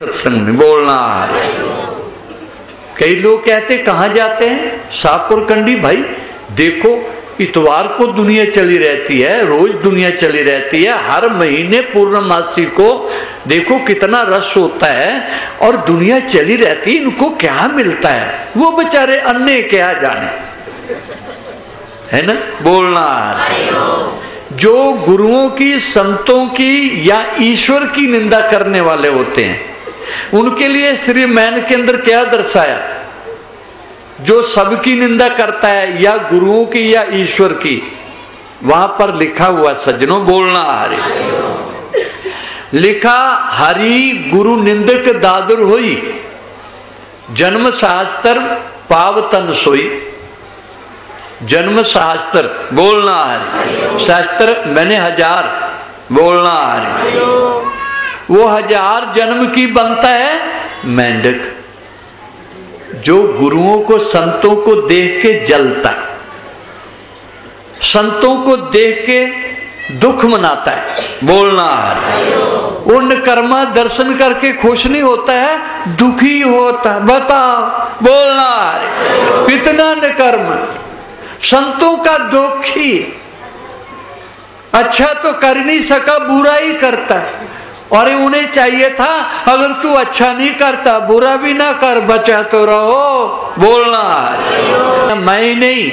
सत्संग में बोलना। कई लोग कहते कहाँ जाते हैं, शाहपुर कंडी। भाई देखो, इतवार को दुनिया चली रहती है, रोज दुनिया चली रहती है, हर महीने पूर्णमासी को देखो कितना रश होता है और दुनिया चली रहती है। इनको क्या मिलता है, वो बेचारे अन्य क्या जाने, है ना। बोलना जो गुरुओं की, संतों की या ईश्वर की निंदा करने वाले होते हैं, उनके लिए श्री मैन के अंदर क्या दर्शाया, जो सबकी निंदा करता है या गुरुओं की या ईश्वर की, वहां पर लिखा हुआ सज्जनों, बोलना हरि, लिखा हरि गुरु निंदक दादुर होई, जन्म शास्त्र पावतन सोई। जन्म शास्त्र, बोलना हरि, शास्त्र मैंने 1000, बोलना हरि, वो 1000 जन्म की बनता है मेंढक, जो गुरुओं को, संतों को देख के जलता है, संतों को देख के दुख मनाता है। बोलना है, उन कर्मा दर्शन करके खुश नहीं होता है, दुखी होता है। बताओ, बोलना है, कितना न कर्म संतों का दुखी, अच्छा तो कर नहीं सका, बुरा ही करता है। और उन्हें चाहिए था अगर तू अच्छा नहीं करता, बुरा भी ना कर, बचा तो रहो। बोलना मैं नहीं,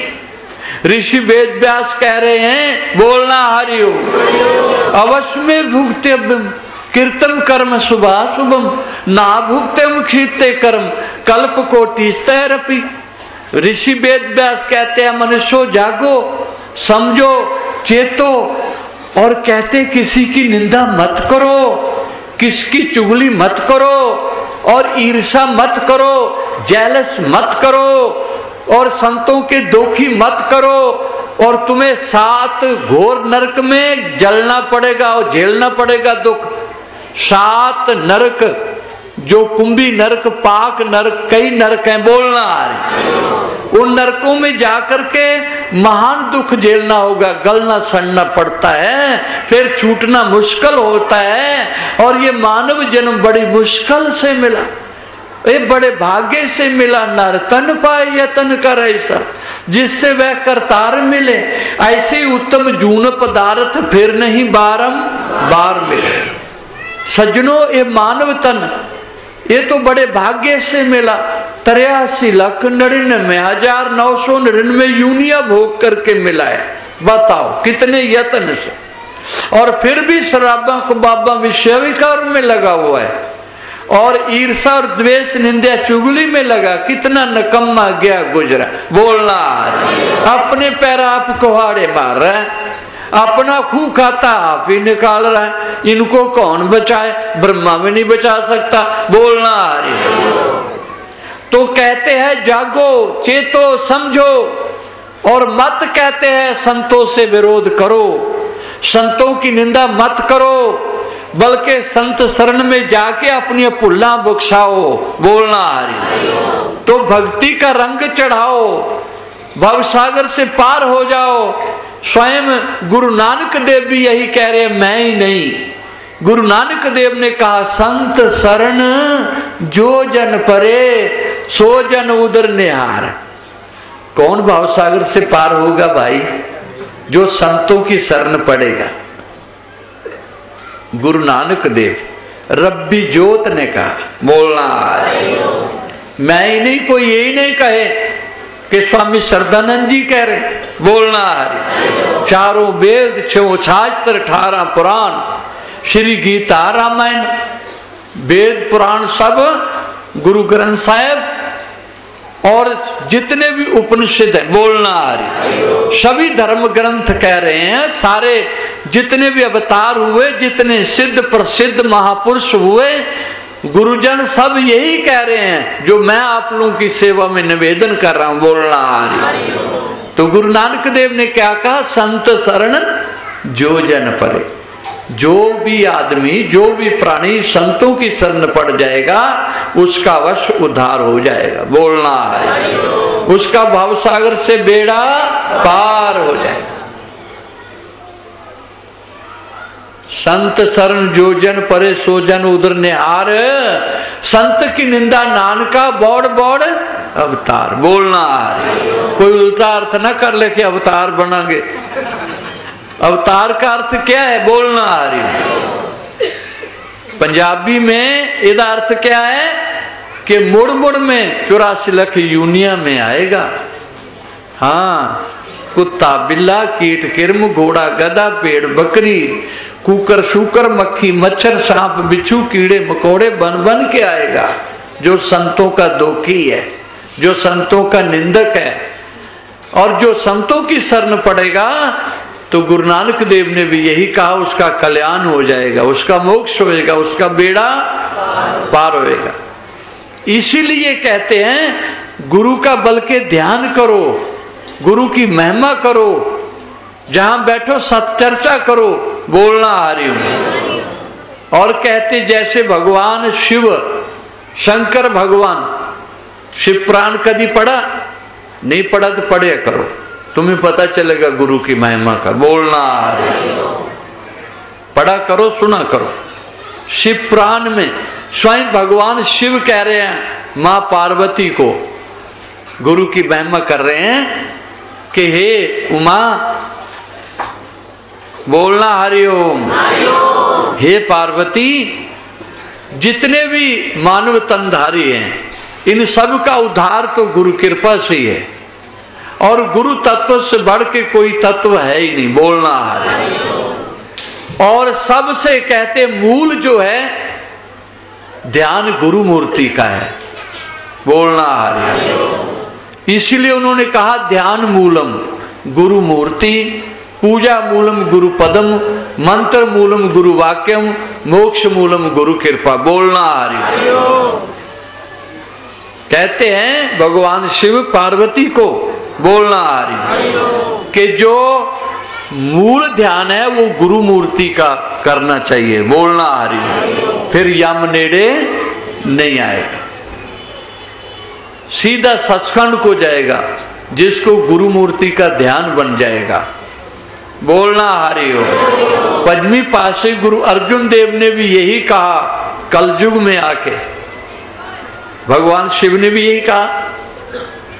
ऋषि वेद व्यास कह रहे हैं, बोलना हरिओ अवश्य में भुगते कीर्तन कर्म शुभाशुभम ना भुगते मुखिते कर्म कल्प कोटि स्तैरपि। ऋषि वेद व्यास कहते हैं मनुष्यो जागो, समझो, चेतो, और कहते किसी की निंदा मत करो, किसकी चुगली मत करो, और ईर्षा मत करो, जेलस मत करो, और संतों के दोखी मत करो, और तुम्हें 7 घोर नरक में जलना पड़ेगा और झेलना पड़ेगा दुख। 7 नरक, जो कुंभी नरक, पाक नरक, कई नरक हैं। बोलना उन नरकों में जाकर के महान दुख झेलना होगा, गलना सड़ना पड़ता है, फिर छूटना मुश्किल होता है। और ये मानव जन्म बड़ी मुश्किल से मिला, ये बड़े भाग्य से मिला। नर तन पाए यतन कर ऐसा, जिससे वह करतार मिले, ऐसे उत्तम जून पदार्थ फिर नहीं बारंबार मिले। सज्जनों, ये मानव तन, ये तो बड़े भाग्य से मिला। 83,99,999 यूनिया भोग करके मिला है। बताओ कितने यत्न से, और फिर भी शराबा को बाबा विषय विकार में लगा हुआ है, और ईर्षा और द्वेष, निंदा, चुगली में लगा। कितना नकम्मा गया गुजरा। बोलना अपने पैर आप कुहाड़े मार रहा है, अपना खूह खाता आप ही निकाल रहा है, इनको कौन बचाए, ब्रह्मा में नहीं बचा सकता। बोलना तो कहते हैं जागो, चेतो, समझो, और मत कहते हैं संतों से विरोध करो, संतों की निंदा मत करो, बल्कि संत शरण में जाके अपनी भुल्ला बख्शाओ। बोलना तो भक्ति का रंग चढ़ाओ, भवसागर से पार हो जाओ। स्वयं गुरु नानक देव भी यही कह रहे हैं, मैं ही नहीं। गुरु नानक देव ने कहा, संत शरण जो जन परे सो जन उदर निहार। कौन भावसागर से पार होगा भाई? जो संतों की शरण पड़ेगा। गुरु नानक देव, रब्बी जोत ने कहा। बोलना मैं ही नहीं, कोई यही नहीं कहे कि स्वामी श्रद्धानंद जी कह रहे। बोलना हरि, चारों वेद, 6 शास्त्र, 18 पुराण, श्री गीता, रामायण, वेद पुराण सब, गुरु ग्रंथ साहिब, और जितने भी उपनिषद हैं। बोलना हरि, सभी धर्म ग्रंथ कह रहे हैं, सारे जितने भी अवतार हुए, जितने सिद्ध प्रसिद्ध महापुरुष हुए, गुरुजन सब यही कह रहे हैं जो मैं आप लोगों की सेवा में निवेदन कर रहा हूं। बोलना हरि, तो गुरु नानक देव ने क्या कहा, संत शरण जो जन परे। जो भी आदमी, जो भी प्राणी संतों की शरण पड़ जाएगा, उसका अवश्य उद्धार हो जाएगा। बोलना हरि, उसका भवसागर से बेड़ा पार हो जाएगा। संत शरण जो जन परे सो जन उधर निहार। संत की निंदा नानका बौड़ बौड़ अवतार। बोलना आ रही, कोई उल्टा अर्थ ना कर ले कि अवतार बनांगे। अवतार का अर्थ क्या है? बोलना आ रही। पंजाबी में इसका अर्थ क्या है कि मुड़ मुड़ में 84 लाख यूनिया में आएगा। हाँ, कुत्ता बिल्ला कीट किरम घोड़ा गधा पेड़ बकरी कुकर शुकर मक्खी मच्छर सांप बिच्छू कीड़े मकोड़े बन बन के आएगा। जो संतों का दोखी है, जो संतों का निंदक है, और जो संतों की शरण पड़ेगा तो गुरु नानक देव ने भी यही कहा, उसका कल्याण हो जाएगा, उसका मोक्ष होएगा, उसका बेड़ा पार होएगा। इसीलिए कहते हैं गुरु का बल के ध्यान करो, गुरु की महिमा करो, जहां बैठो सत्चर्चा करो। बोलना आ रही हूं। और कहते जैसे भगवान शिव शंकर भगवान शिव पुराण कभी पढ़ा नहीं? पढ़ा तो पढ़े करो, तुम्हें पता चलेगा गुरु की महिमा का। बोलना आ रही, पढ़ा करो, सुना करो। शिव पुराण में स्वयं भगवान शिव कह रहे हैं मां पार्वती को, गुरु की महिमा कर रहे हैं कि हे उमा, बोलना हरिओम, हे पार्वती, जितने भी मानव तनधारी हैं इन सब का उद्धार तो गुरु कृपा से ही है, और गुरु तत्व से बढ़ के कोई तत्व है ही नहीं। बोलना हरिओम। और सबसे कहते मूल जो है ध्यान गुरु मूर्ति का है। बोलना हरिओम। इसीलिए उन्होंने कहा ध्यान मूलम गुरु मूर्ति, पूजा मूलम गुरु पदम, मंत्र मूलम गुरु वाक्यम, मोक्ष मूलम गुरु कृपा। बोलना हरिओम। कहते हैं भगवान शिव पार्वती को, बोलना हरिओम, कि जो मूल ध्यान है वो गुरु मूर्ति का करना चाहिए। बोलना हरिओम। फिर यम नेड़े नहीं आएगा, सीधा सचखंड को जाएगा, जिसको गुरु मूर्ति का ध्यान बन जाएगा। बोलना हरिओम। पंचमी पातशाही गुरु अर्जुन देव ने भी यही कहा, कलयुग में आके भगवान शिव ने भी यही कहा,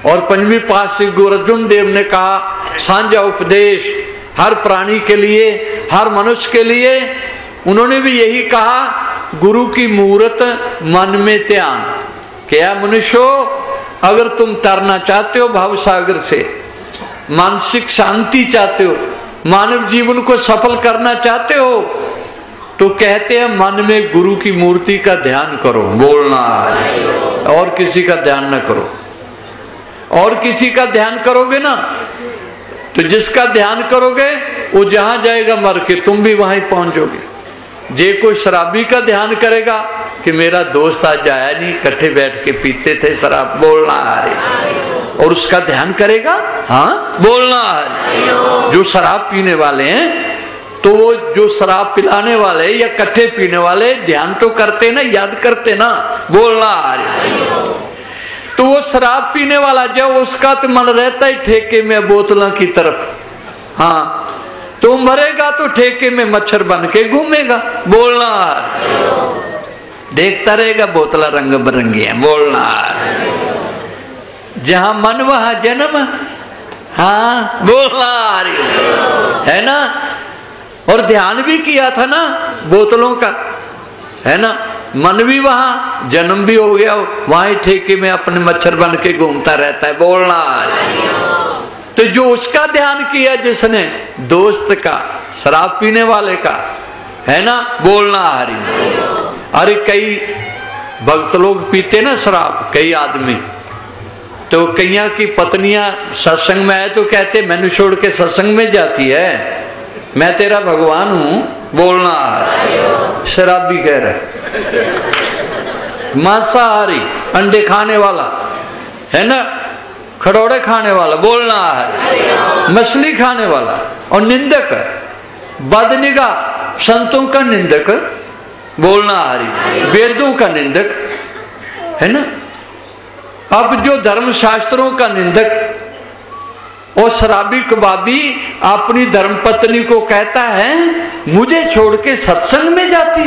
और पंचमी पातशाही गुरु अर्जुन देव ने कहा सांझा उपदेश हर प्राणी के लिए, हर मनुष्य के लिए। उन्होंने भी यही कहा, गुरु की मूरत मन में ध्यान। क्या मनुष्यो, अगर तुम तरना चाहते हो भाव सागर से, मानसिक शांति चाहते हो, मानव जीवन को सफल करना चाहते हो, तो कहते हैं मन में गुरु की मूर्ति का ध्यान करो। बोलना, और किसी का ध्यान ना करो। और किसी का ध्यान करोगे ना तो जिसका ध्यान करोगे वो जहां जाएगा मर के, तुम भी वहीं पहुंचोगे। जे कोई शराबी का ध्यान करेगा कि मेरा दोस्त आज आया नहीं, इकट्ठे बैठ के पीते थे शराब, बोलना आ रही, और उसका ध्यान करेगा। हाँ, बोलना आ रही। जो शराब पीने वाले हैं तो वो जो शराब पिलाने वाले या इकट्ठे पीने वाले ध्यान तो करते ना, याद करते ना। बोलना आ रही। तो वो शराब पीने वाला जब उसका तो मन रहता ही ठेके में बोतलों की तरफ, हाँ, तो मरेगा तो ठेके में मच्छर बन के घूमेगा। बोलना, देखता रहेगा बोतला रंग बिरंगी है। बोलना, जहां मन वहां जन्म। हाँ, बोलना है ना। और ध्यान भी किया था ना बोतलों का, है ना। मन भी वहां, जन्म भी हो गया, वहां ठेके में अपने मच्छर बन के घूमता रहता है। बोलना, तो जो उसका ध्यान किया जिसने, दोस्त का, शराब पीने वाले का, है ना। बोलना हरि। अरे कई भक्त लोग पीते ना शराब, कई आदमी, तो कईया की पत्नियां सत्संग में आए तो कहते मैंने छोड़ के सत्संग में जाती है, मैं तेरा भगवान हूं। बोलना हरि। शराबी कह रहे, मांसाहारी, अंडे खाने वाला, है ना, खड़ौड़े खाने वाला। बोलना है, मछली खाने वाला, और निंदक, बदनिगाह, संतों का निंदक। बोलना हरि। वेदों का निंदक, है ना। अब जो धर्म शास्त्रों का निंदक और शराबी कबाबी अपनी धर्मपत्नी को कहता है मुझे छोड़ के सत्संग में जाती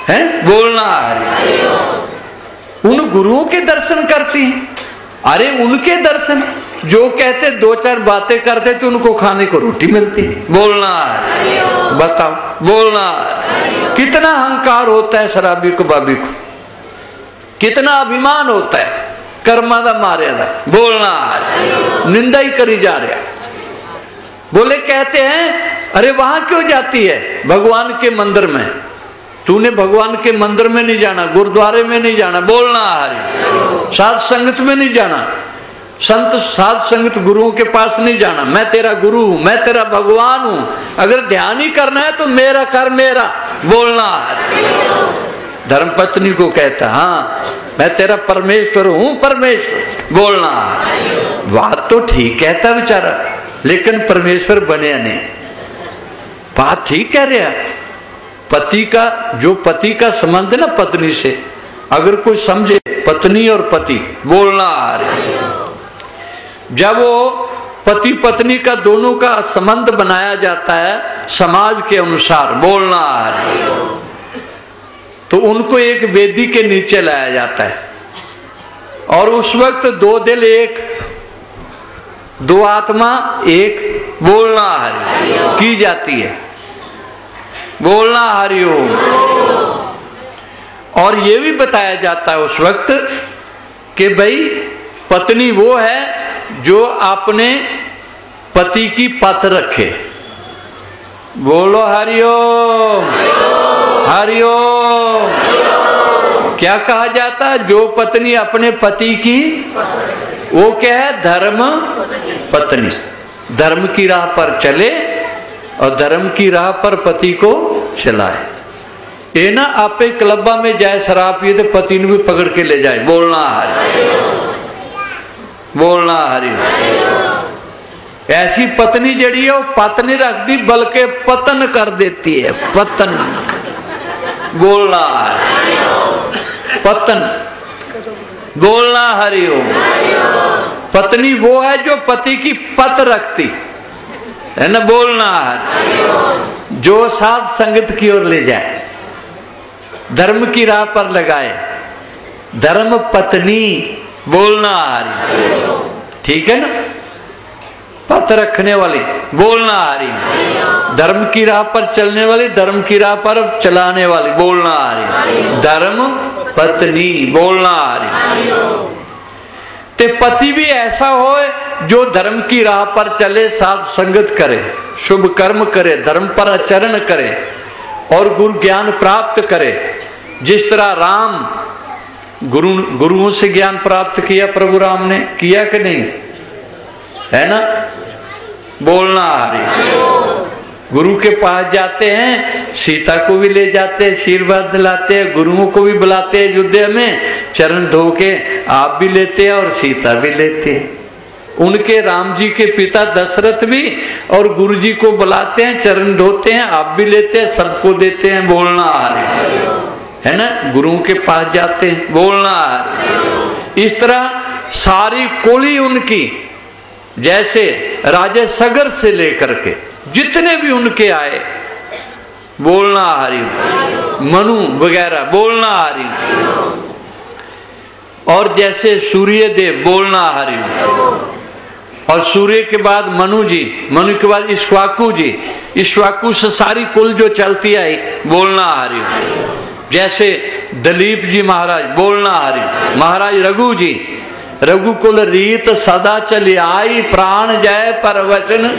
है। बोलना हरि। उन गुरुओं के दर्शन करती हैं। अरे उनके दर्शन, जो कहते 2-4 बातें करते तो उनको खाने को रोटी मिलती। बोलना है, बताओ, बोलना है। कितना अहंकार होता है शराबी को, बाबी को, कितना अभिमान होता है, कर्मा दा मारे दा। बोलना है, निंदा ही करी जा रहा। बोले कहते हैं अरे वहां क्यों जाती है भगवान के मंदिर में, तूने भगवान के मंदिर में नहीं जाना, गुरुद्वारे में नहीं जाना, बोलना हरि, साध संगत में नहीं जाना, संत साध संगत गुरुओं के पास नहीं जाना, मैं तेरा गुरु हूं, मैं तेरा भगवान हूं, अगर ध्यान ही करना है तो मेरा कर मेरा। बोलना हरि। धर्मपत्नी को कहता हाँ मैं तेरा परमेश्वर हूं, परमेश्वर। बोलना हरि। बात तो ठीक कहता बेचारा, लेकिन परमेश्वर बने नहीं। बात ठीक कह रहा। पति का, जो पति का संबंध है ना पत्नी से, अगर कोई समझे पत्नी और पति, बोलना आ रहे, जब वो पति पत्नी का दोनों का संबंध बनाया जाता है समाज के अनुसार, बोलना आ रहे, तो उनको एक वेदी के नीचे लाया जाता है और उस वक्त 2 दिल एक, 2 आत्मा एक, बोलना हरि की जाती है। बोलना हरिओम। और ये भी बताया जाता है उस वक्त कि भाई पत्नी वो है जो अपने पति की पत रखे। बोलो हरिओम, हरिओम। क्या कहा जाता है, जो पत्नी अपने पति की, वो क्या है, धर्म पत्नी, धर्म की राह पर चले और धर्म की राह पर पति को चलाए। ये ना आपे क्लबा में जाए शराब पिए तो पति ने भी पकड़ के ले जाए। बोलना हरि, बोलना हरि। ऐसी पत्नी जड़ी है वो पत नहीं रखती बल्कि पतन कर देती है, पतन। बोलना हरि, पतन। बोलना हरिओम। पत्नी वो है जो पति की पत रखती है ना, बोलना है, जो साध संगत की ओर ले जाए, धर्म की राह पर लगाए, धर्म पत्नी। बोलना हरि, ठीक है ना, पत रखने वाली, बोलना हरि, धर्म की राह पर चलने वाली, धर्म की राह पर चलाने वाली, बोलना हरि, धर्म पत्नी। बोलना हरि। ते पति भी ऐसा हो जो धर्म की राह पर चले, साध संगत करे, शुभ कर्म करे, धर्म पर आचरण करे और गुरु ज्ञान प्राप्त करे। जिस तरह राम गुरुओं से ज्ञान प्राप्त किया, प्रभु राम ने किया कि नहीं, है ना। बोलना हरि। गुरु के पास जाते हैं, सीता को भी ले जाते हैं, आशीर्वाद दिलाते हैं, गुरुओं को भी बुलाते हैं अयोध्या में, चरण धो के आप भी लेते हैं और सीता भी लेते हैं। उनके राम जी के पिता दशरथ भी और गुरु जी को बुलाते हैं, चरण धोते हैं, आप भी लेते हैं, सबको देते हैं। बोलना हरि, है ना, गुरुओं के पास जाते हैं। बोलना हरि। इस तरह सारी कोली उनकी, जैसे राजे सगर से लेकर के जितने भी उनके आए, बोलना हरि, मनु वगैरह, बोलना हरि, और जैसे सूर्य देव, बोलना हरि, और सूर्य के बाद मनु जी, मनु के बाद इक्ष्वाकु जी, इक्ष्वाकु से सारी कुल जो चलती आई, बोलना हरि। जैसे दलीप जी महाराज, बोलना हरि, महाराज रघु जी, रघुकुल रीत सदा चली आई, प्राण जाए पर वचन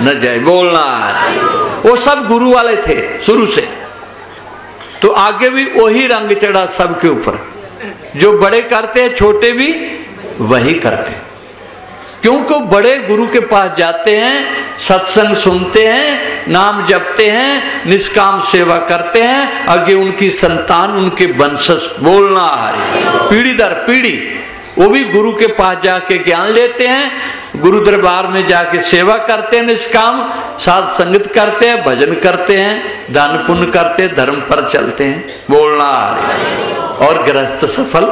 न जाए। बोलना हरि। वो सब गुरु वाले थे शुरू से, तो आगे भी वही रंग चढ़ा सबके ऊपर। जो बड़े करते हैं छोटे भी वही करते हैं, क्योंकि बड़े गुरु के पास जाते हैं, सत्संग सुनते हैं, नाम जपते हैं, निष्काम सेवा करते हैं, आगे उनकी संतान, उनके वंशज, बोलना हरि, पीढ़ी दर पीढ़ी वो भी गुरु के पास जाके ज्ञान लेते हैं, गुरु दरबार में जाके सेवा करते हैं, निष्काम साध संगत करते हैं, भजन करते हैं, दान पुण्य करते हैं, धर्म पर चलते हैं। बोलना हरि। और गृहस्थ सफल।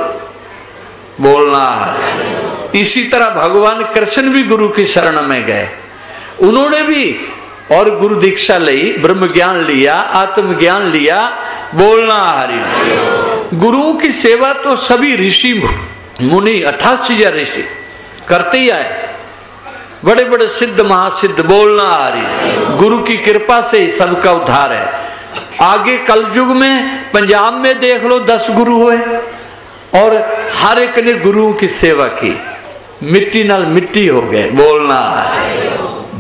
बोलना हरि। इसी तरह भगवान कृष्ण भी गुरु की शरण में गए, उन्होंने भी और गुरु दीक्षा ली, ब्रह्म ज्ञान लिया, आत्म ज्ञान लिया। बोलना हरि। गुरुओं की सेवा तो सभी ऋषि मुनि 88 ऋषि करते ही आए, बड़े बड़े सिद्ध महासिद्ध। बोलना आ रही, गुरु की कृपा से ही सबका उद्धार है। आगे कलयुग में पंजाब में देख लो 10 गुरु हुए और हर एक ने गुरुओं की सेवा की, मिट्टी नाल मिट्टी हो गए। बोलना आ रही,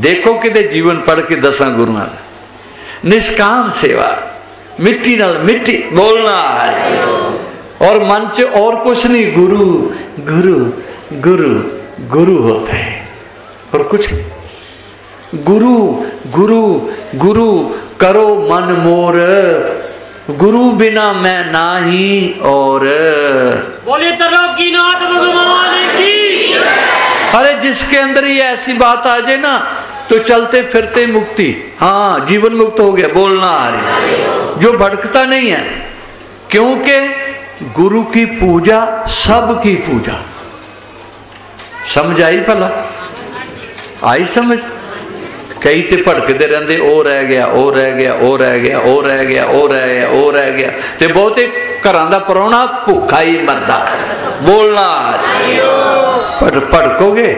देखो कि जीवन पढ़ के 10 गुरुआ निष्काम सेवा, मिट्टी नाल मिट्टी। बोलना आ रही, और मन च और कुछ नहीं, गुरु गुरु गुरु गुरु होता है और कुछ नहीं। गुरु गुरु गुरु करो मन मोर, गुरु बिना मैं नाही और। बोले त्रिलोकीनाथ भगवान की। अरे जिसके अंदर ये ऐसी बात आ जाए ना तो चलते फिरते मुक्ति, हाँ जीवन मुक्त हो गया। बोलना आ रही, जो भटकता नहीं है, क्योंकि गुरु की पूजा सबकी पूजा। समझ आई भला? आई समझ? कई ते भटकते रहते, ओ रह गया ओ रह गया ओ रह गया ओ रह गया ओ रह गया ओ रह गया, ते बहुते घरां दा परौना भुखा ही मरदा। बोलना भटकोगे